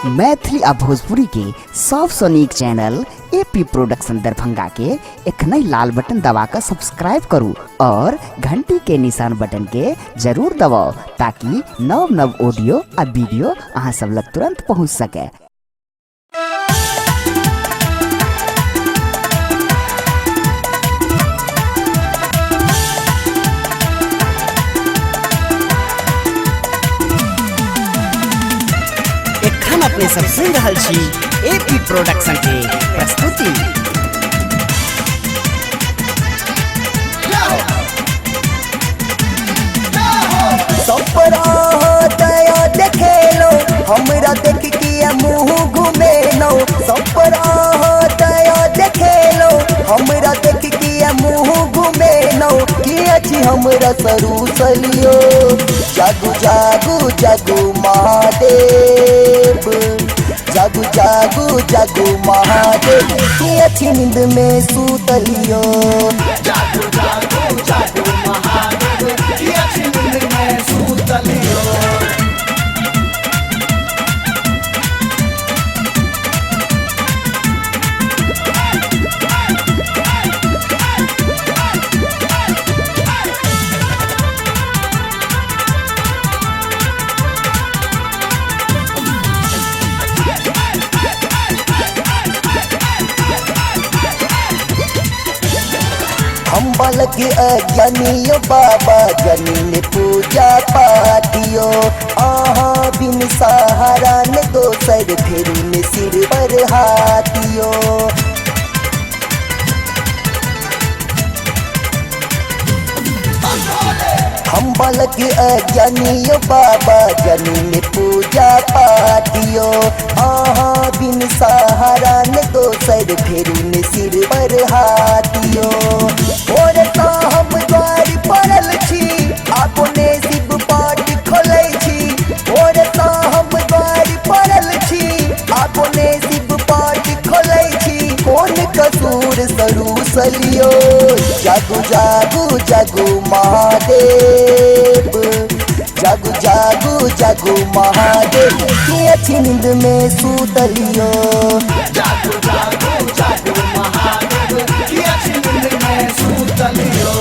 मैथिली आ भोजपुरी के सबसे नीक चैनल एपी प्रोडक्शन दरभंगा के एखनई लाल बटन दबाकर सब्सक्राइब करू और घंटी के निशान बटन के जरूर दबाओ ताकि नव नव ऑडियो आ वीडियो अहाँ सब लग तुरंत पहुंच सके। अपने सब सुन रहल छी एपी प्रोडक्शन के प्रस्तुति। देखेलो हमरा देख के मुँह घुमेलो देखेलो हमरा देख के मुँह घुमेलो कि अच्छी हमरा सरू सलियो जागू जागू जागू महादेव जागू जागू जागू महादेव कि अच्छी नींद में सूतलियो जागू जागू जागू महादेव कि अच्छी नींद में सूतलियो। हम बालक अज्ञानियो बाबा जनी पूजा पातियो आहा बिन सहारा ने दोसर फेरू ने सिर पर हाथियो। हम बालक अज्ञानियो बाबा जनी पूजा पातियो आहा बिन सहारा ने दोसर फेरू ने सिर पर हाथियो। और हम द्वार पड़ल छी अपने शिव पाठ खोलै छी और हम द्वार पड़ल छी अपने शिव पाठ खोलै छी कौन कसूर सरू सलियो जागू जागू जागू महादेव जागू जागू जागू महादेव कि अच्छी नींद में सूतलियो जागू जागू जागू महादेव कि अच्छी नींद में सूतलियो।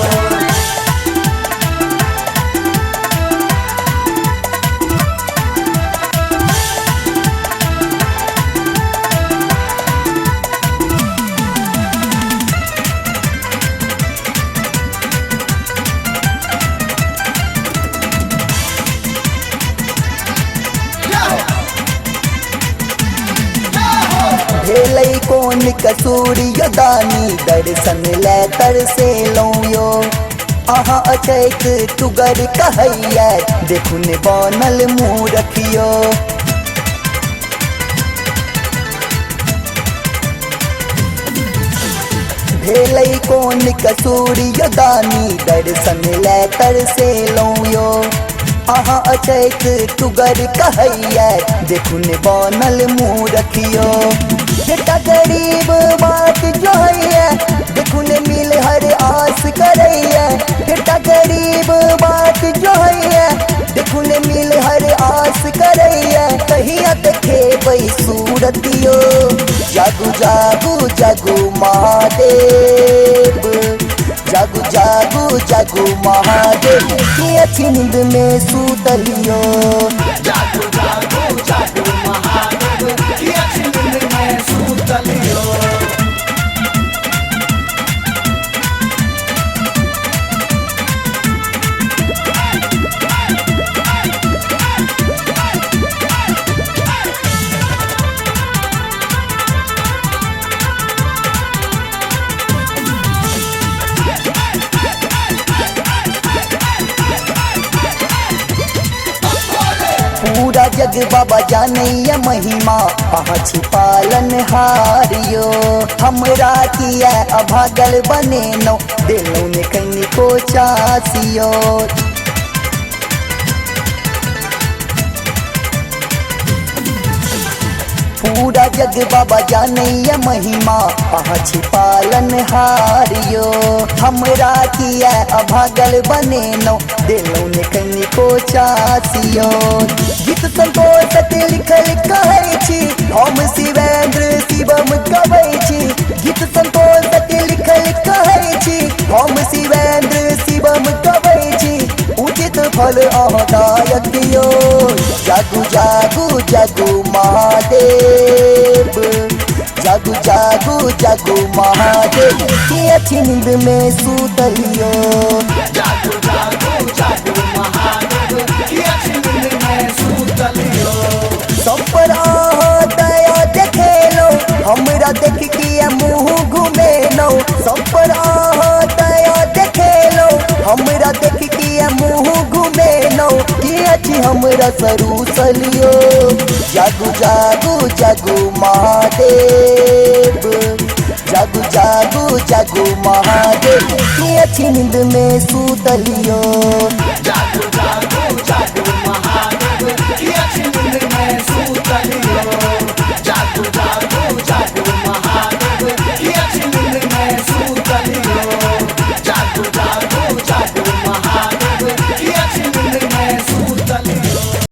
भेलै कौन कसूर दानी दर्शन ले तरसे लौयो अहाँ अचैत तुगर कहैया देखुन बनल मुँह रखियो। भेलै कौन कसूर दानी दर्शन ले तरसे लौयो अहाँ अचैत तुगर कहैया देखुन बनल मुँह रखियो। बेटा गरीब बात जो है देखुन मिल हर आस करैया बेटा गरीब बात जो है देखुन मिल हर आस करैया कहिया देखे बई सूरतियो जागू जागू जागू महादेव जागू जागू जागू महादेव कि अच्छी नींद में सूतलियो जागू जागू जागू महादेव कि अच्छी नींद में सूतलियो। पूरा जग बाबा जानैया महिमा पहुँच पालन हारियो हमरा किया अभागल बने नो दिलों में कहीं को चासियो। पूरा जग बाबा जानैया महिमा पहुँच पालन हारियो हमरा किया अभागल बने नो दिलों में कहीं को चासियो। गीत संतोष लिखल कहै छी जागू जागू जागू महादेव, जागू जागू जागू महादेव, की अच्छी नींद में सूतलियो। जागो जागो जागो महादेव की अच्छी नींद में सूतलियो। सब पर आहा दया देखे लो, हमरा देख के मुँह घूमे लो। सब पर आहा दया देखे लो, हमरा देख के मुँह घूमे लो। की अच्छी हमरा सरू सलियो। जागू जागू जागू महादेव, जागू जागू जागू महादेव, की अच्छी नींद में सूतलियो। जागो जागो जागो